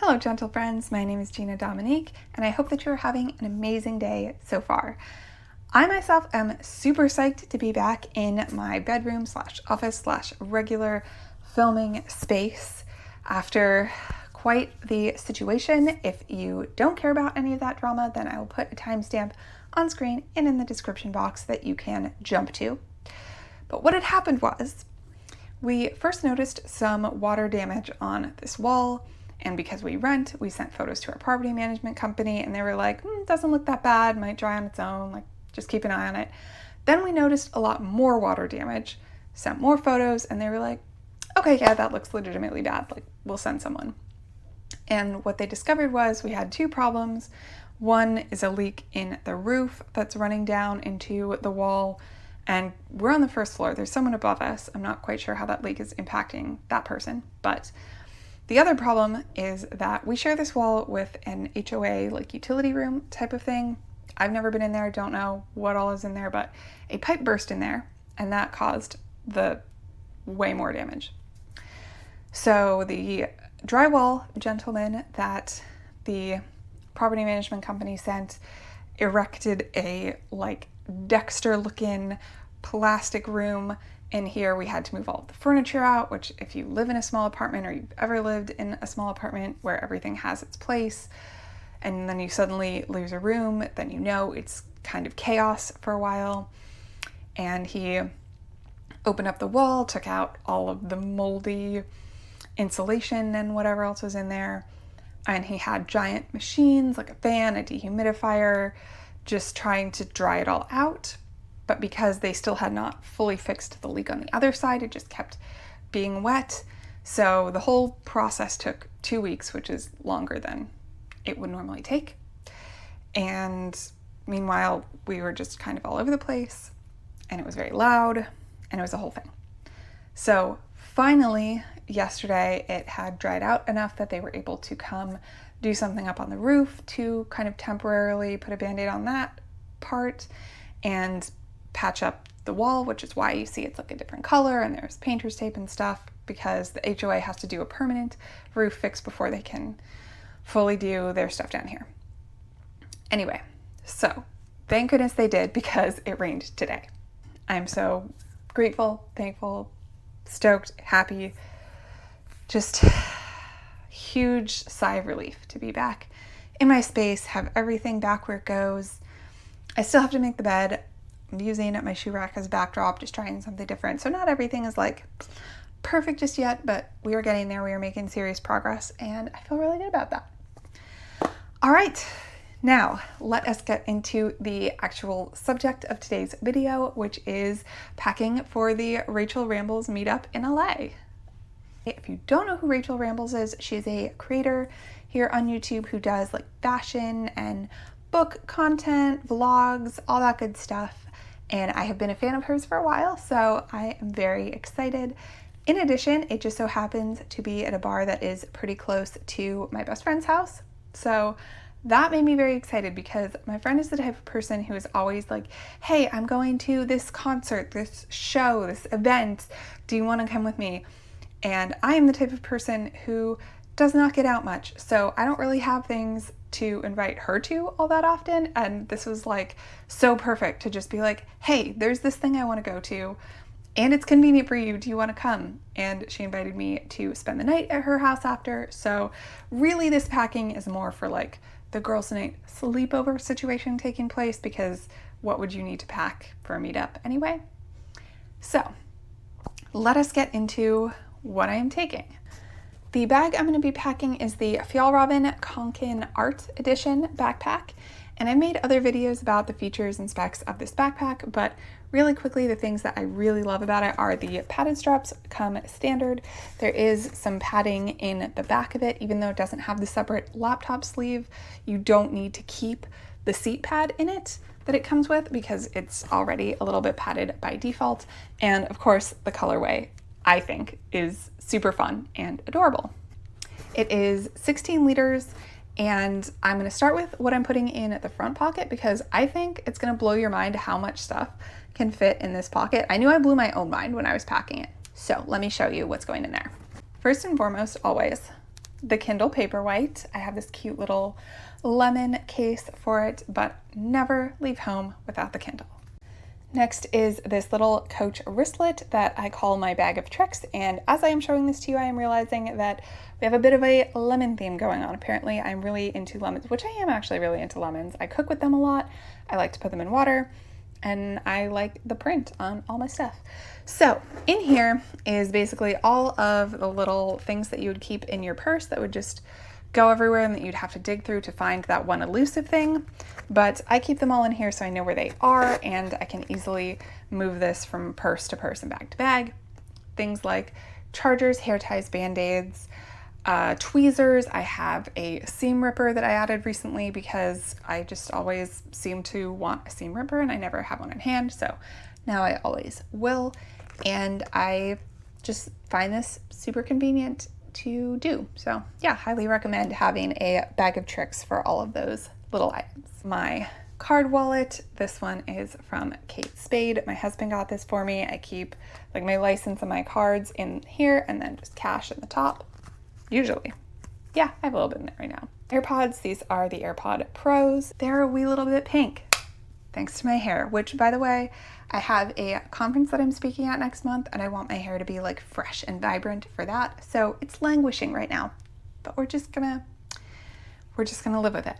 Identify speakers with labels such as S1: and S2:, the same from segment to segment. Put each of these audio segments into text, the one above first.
S1: Hello, gentle friends. My name is Gina Dominique, and I hope that you're having an amazing day so far. I myself am super psyched to be back in my bedroom / office / regular filming space after quite the situation. If you don't care about any of that drama, then I will put a timestamp on screen and in the description box that you can jump to. But what had happened was we first noticed some water damage on this wall. And because we rent, we sent photos to our property management company and they were like, doesn't look that bad, might dry on its own, like just keep an eye on it. Then we noticed a lot more water damage, sent more photos, and they were like, okay, yeah, that looks legitimately bad, like we'll send someone. And what they discovered was we had two problems. One is a leak in the roof that's running down into the wall, and we're on the first floor. There's someone above us. I'm not quite sure how that leak is impacting that person, but the other problem is that we share this wall with an HOA, like utility room type of thing. I've never been in there, don't know what all is in there, but a pipe burst in there and that caused the way more damage. So the drywall gentleman that the property management company sent erected a like Dexter looking plastic room. In here, we had to move all of the furniture out, which if you live in a small apartment or you've ever lived in a small apartment where everything has its place, and then you suddenly lose a room, then you know it's kind of chaos for a while. And he opened up the wall, took out all of the moldy insulation and whatever else was in there. And he had giant machines like a fan, a dehumidifier, just trying to dry it all out. But because they still had not fully fixed the leak on the other side, it just kept being wet. So the whole process took 2 weeks, which is longer than it would normally take. And meanwhile, we were just kind of all over the place, and it was very loud, and it was a whole thing. So finally, yesterday, it had dried out enough that they were able to come do something up on the roof to kind of temporarily put a Band-Aid on that part and patch up the wall, which is why you see it's like a different color and there's painter's tape and stuff, because the HOA has to do a permanent roof fix before they can fully do their stuff down here. Anyway, so thank goodness they did, because it rained today. I'm so grateful, thankful, stoked, happy, just huge sigh of relief to be back in my space, have everything back where it goes. I still have to make the bed. I'm using my shoe rack as a backdrop, just trying something different. So not everything is like perfect just yet, but we are getting there. We are making serious progress, and I feel really good about that. All right, now let us get into the actual subject of today's video, which is packing for the Rachel Rambles meetup in LA. If you don't know who Rachel Rambles is, she's a creator here on YouTube who does like fashion and book content, vlogs, all that good stuff. And I have been a fan of hers for a while, so I am very excited. In addition, it just so happens to be at a bar that is pretty close to my best friend's house. So that made me very excited, because my friend is the type of person who is always like, hey, I'm going to this concert, this show, this event. Do you want to come with me? And I am the type of person who does not get out much. So I don't really have things to invite her to all that often. And this was like so perfect to just be like, hey, there's this thing I want to go to and it's convenient for you. Do you want to come? And she invited me to spend the night at her house after. So really this packing is more for like the girls' night sleepover situation taking place, because what would you need to pack for a meetup anyway? So let us get into what I am taking. The bag I'm going to be packing is the Fjallraven Kanken Art Edition backpack, and I made other videos about the features and specs of this backpack, but really quickly, the things that I really love about it are the padded straps come standard. There is some padding in the back of it, even though it doesn't have the separate laptop sleeve. You don't need to keep the seat pad in it that it comes with, because it's already a little bit padded by default. And of course, the colorway, I think, is super fun and adorable. It is 16 liters, and I'm going to start with what I'm putting in the front pocket, because I think it's going to blow your mind how much stuff can fit in this pocket. I knew I blew my own mind when I was packing it. So let me show you what's going in there. First and foremost, always, the Kindle Paperwhite. I have this cute little lemon case for it, but never leave home without the Kindle. Next is this little Coach wristlet that I call my bag of tricks, and as I am showing this to you, I am realizing that we have a bit of a lemon theme going on. Apparently, I'm really into lemons, which I am actually really into lemons. I cook with them a lot. I like to put them in water, and I like the print on all my stuff. So in here is basically all of the little things that you would keep in your purse that would just go everywhere and that you'd have to dig through to find that one elusive thing. But I keep them all in here so I know where they are, and I can easily move this from purse to purse and bag to bag. Things like chargers, hair ties, band-aids, tweezers. I have a seam ripper that I added recently because I just always seem to want a seam ripper and I never have one in hand, so now I always will. And I just find this super convenient to do. So yeah, highly recommend having a bag of tricks for all of those little items. My card wallet, this one is from Kate Spade. My husband got this for me. I keep like my license and my cards in here and then just cash in the top. Usually. Yeah, I have a little bit in there right now. AirPods, these are the AirPod Pros. They're a wee little bit pink, thanks to my hair, which by the way, I have a conference that I'm speaking at next month and I want my hair to be like fresh and vibrant for that. So it's languishing right now, but we're just gonna live with it.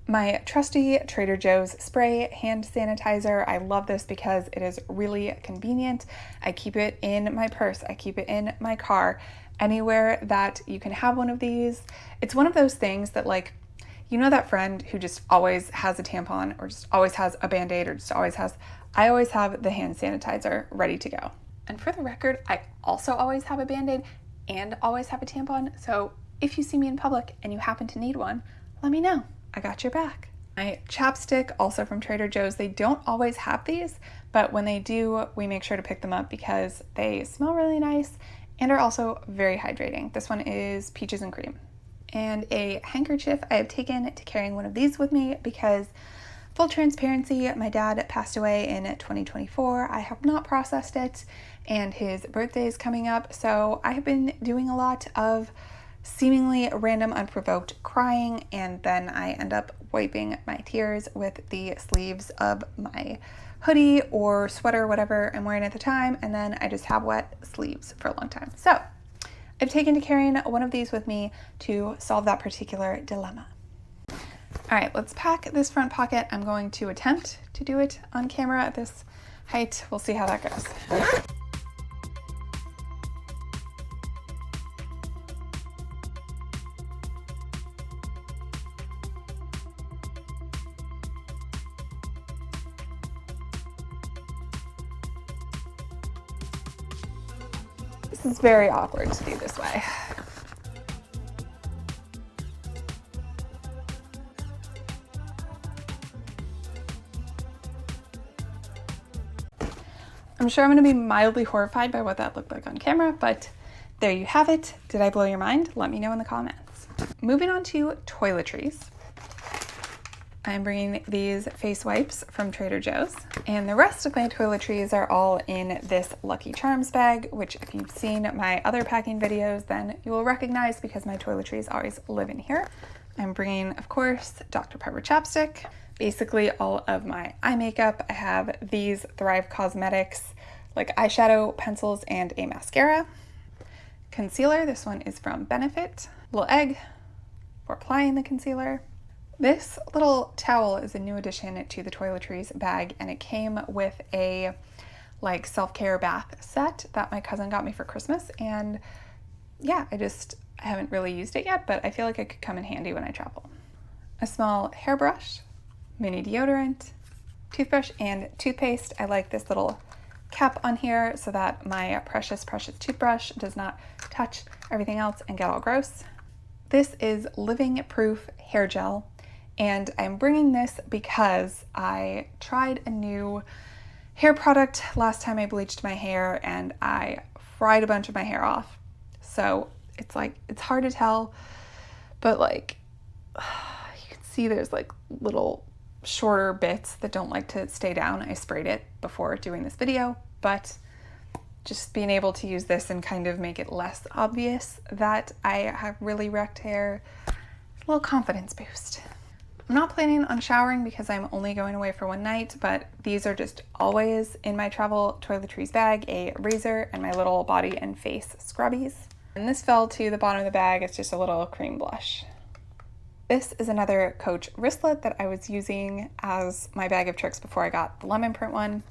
S1: My trusty Trader Joe's spray hand sanitizer. I love this because it is really convenient. I keep it in my purse. I keep it in my car. Anywhere that you can have one of these. It's one of those things that, like, you know that friend who just always has a tampon or just always has a Band-Aid or just always has, I always have the hand sanitizer ready to go. And for the record, I also always have a Band-Aid and always have a tampon. So if you see me in public and you happen to need one, let me know. I got your back. My chapstick, also from Trader Joe's. They don't always have these, but when they do, we make sure to pick them up because they smell really nice and are also very hydrating. This one is peaches and cream. And a handkerchief. I have taken to carrying one of these with me because, full transparency, my dad passed away in 2024. I have not processed it, and his birthday is coming up, so I have been doing a lot of seemingly random, unprovoked crying, and then I end up wiping my tears with the sleeves of my hoodie or sweater, whatever I'm wearing at the time, and then I just have wet sleeves for a long time. So I've taken to carrying one of these with me to solve that particular dilemma. All right, let's pack this front pocket. I'm going to attempt to do it on camera at this height. We'll see how that goes. This is very awkward to do this way. I'm sure I'm going to be mildly horrified by what that looked like on camera, but there you have it. Did I blow your mind? Let me know in the comments. Moving on to toiletries. I'm bringing these face wipes from Trader Joe's, and the rest of my toiletries are all in this Lucky Charms bag, which if you've seen my other packing videos, then you will recognize because my toiletries always live in here. I'm bringing, of course, Dr. Pepper chapstick, basically all of my eye makeup. I have these Thrive Cosmetics, like eyeshadow pencils and a mascara. Concealer, this one is from Benefit. Little egg for applying the concealer. This little towel is a new addition to the toiletries bag, and it came with a like self-care bath set that my cousin got me for Christmas, and yeah, I haven't really used it yet, but I feel like it could come in handy when I travel. A small hairbrush, mini deodorant, toothbrush, and toothpaste. I like this little cap on here so that my precious toothbrush does not touch everything else and get all gross. This is Living Proof hair gel. And I'm bringing this because I tried a new hair product last time I bleached my hair and I fried a bunch of my hair off. So it's hard to tell, but like you can see there's like little shorter bits that don't like to stay down. I sprayed it before doing this video, but just being able to use this and kind of make it less obvious that I have really wrecked hair, a little confidence boost. I'm not planning on showering because I'm only going away for one night, but these are just always in my travel toiletries bag, a razor and my little body and face scrubbies. And this fell to the bottom of the bag. It's just a little cream blush. This is another Coach wristlet that I was using as my bag of tricks before I got the lemon print one.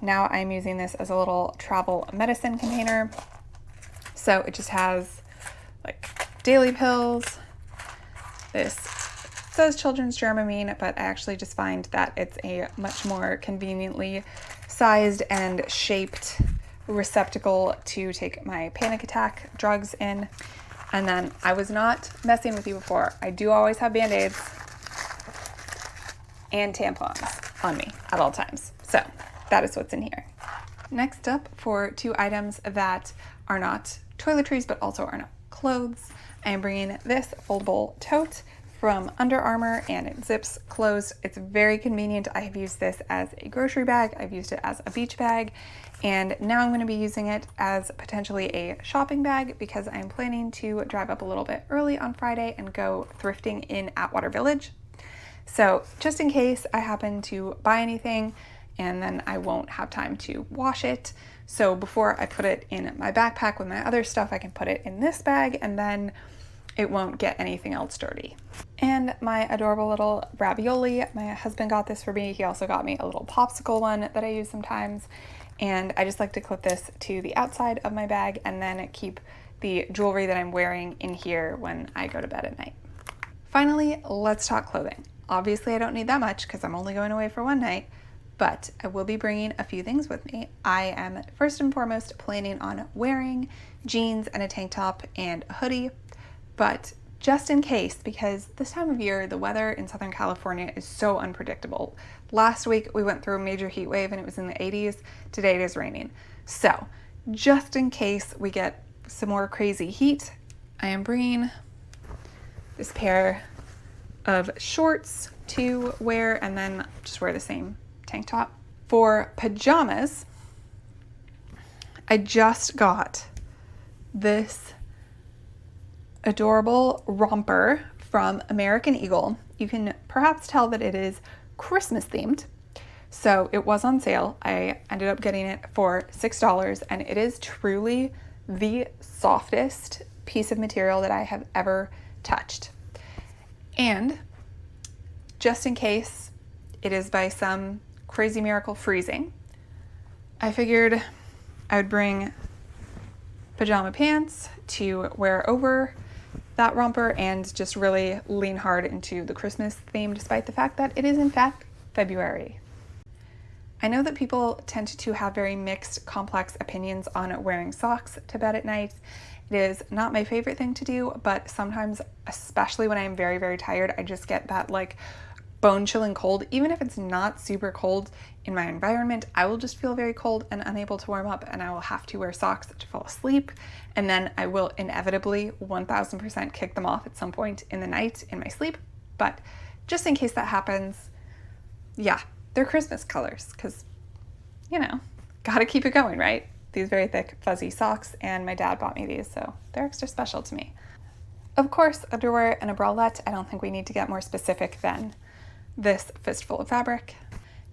S1: Now I'm using this as a little travel medicine container. So it just has like daily pills. This says children's Dramamine, but I actually just find that it's a much more conveniently sized and shaped receptacle to take my panic attack drugs in. And then I was not messing with you before. I do always have Band-Aids and tampons on me at all times. So that is what's in here. Next up, for two items that are not toiletries but also are not clothes, I am bringing this foldable tote from Under Armour, and it zips closed. It's very convenient. I have used this as a grocery bag. I've used it as a beach bag, and now I'm going to be using it as potentially a shopping bag because I'm planning to drive up a little bit early on Friday and go thrifting in Atwater Village. So just in case I happen to buy anything and then I won't have time to wash it. So before I put it in my backpack with my other stuff, I can put it in this bag and then it won't get anything else dirty. And my adorable little ravioli, my husband got this for me. He also got me a little popsicle one that I use sometimes. And I just like to clip this to the outside of my bag and then keep the jewelry that I'm wearing in here when I go to bed at night. Finally, let's talk clothing. Obviously, I don't need that much because I'm only going away for one night, but I will be bringing a few things with me. I am first and foremost planning on wearing jeans and a tank top and a hoodie, but just in case, because this time of year, the weather in Southern California is so unpredictable. Last week, we went through a major heat wave and it was in the 80s. Today it is raining. So just in case we get some more crazy heat, I am bringing this pair of shorts to wear and then just wear the same tank top. For pajamas, I just got this adorable romper from American Eagle. You can perhaps tell that it is Christmas themed. So it was on sale. I ended up getting it for $6 and it is truly the softest piece of material that I have ever touched. And just in case it is by some crazy miracle freezing, I figured I would bring pajama pants to wear over that romper and just really lean hard into the Christmas theme, despite the fact that it is in fact February. I know that people tend to have very mixed, complex opinions on wearing socks to bed at night. It is not my favorite thing to do, but sometimes, especially when I'm very, very tired, I just get that like bone-chilling cold. Even if it's not super cold in my environment, I will just feel very cold and unable to warm up, and I will have to wear socks to fall asleep, and then I will inevitably 1000% kick them off at some point in the night in my sleep. But just in case that happens, yeah, they're Christmas colors because, you know, gotta keep it going, right? These very thick, fuzzy socks, and my dad bought me these, so they're extra special to me. Of course, underwear and a bralette. I don't think we need to get more specific than this fistful of fabric.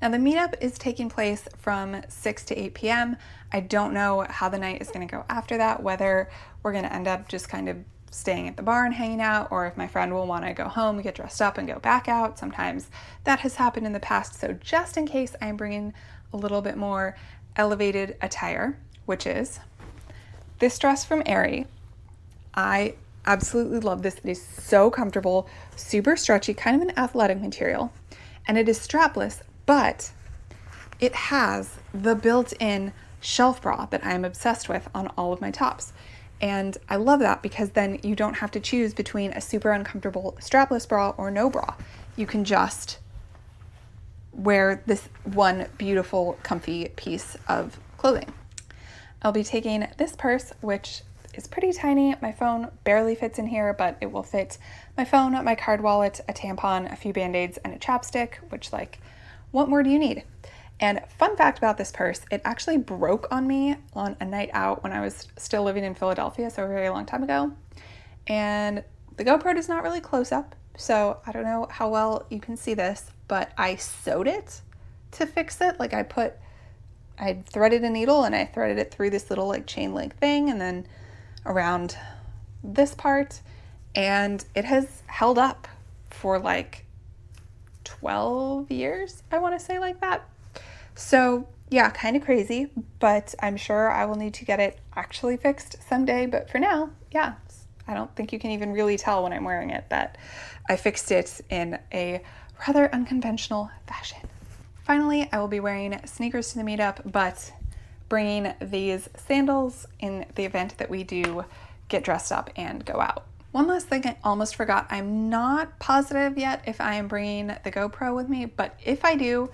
S1: Now the meetup is taking place from 6 to 8 p.m. I don't know how the night is going to go after that, whether we're going to end up just kind of staying at the bar and hanging out, or if my friend will want to go home, get dressed up and go back out. Sometimes that has happened in the past. So just in case, I'm bringing a little bit more elevated attire, which is this dress from Aerie. I absolutely love this. It is so comfortable, super stretchy, kind of an athletic material, and it is strapless, but it has the built-in shelf bra that I am obsessed with on all of my tops. And I love that because then you don't have to choose between a super uncomfortable strapless bra or no bra. You can just wear this one beautiful, comfy piece of clothing. I'll be taking this purse, which is pretty tiny. My phone barely fits in here, but it will fit my phone, my card wallet, a tampon, a few Band-Aids, and a chapstick, which, like, what more do you need? And fun fact about this purse, it actually broke on me on a night out when I was still living in Philadelphia, so a very long time ago. And the GoPro does not really close up, so I don't know how well you can see this, but I sewed it to fix it. Like I threaded a needle and I threaded it through this little like chain link thing and then around this part, and it has held up for like 12 years, I want to say, like that. So yeah, kind of crazy, but I'm sure I will need to get it actually fixed someday. But for now, yeah, I don't think you can even really tell when I'm wearing it that I fixed it in a rather unconventional fashion. Finally, I will be wearing sneakers to the meetup, but bringing these sandals in the event that we do get dressed up and go out. One last thing I almost forgot. I'm not positive yet if I am bringing the GoPro with me, but if I do,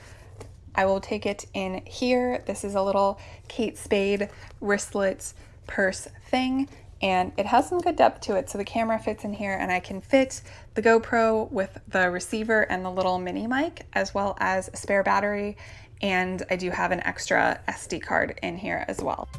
S1: I will take it in here. This is a little Kate Spade wristlet purse thing, and it has some good depth to it, so the camera fits in here, and I can fit the GoPro with the receiver and the little mini mic, as well as a spare battery, and I do have an extra SD card in here as well.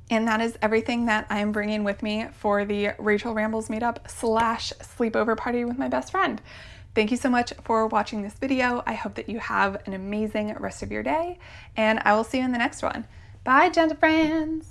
S1: And that is everything that I'm bringing with me for the Rachel Rambles meetup / sleepover party with my best friend. Thank you so much for watching this video. I hope that you have an amazing rest of your day, and I will see you in the next one. Bye, gentle friends.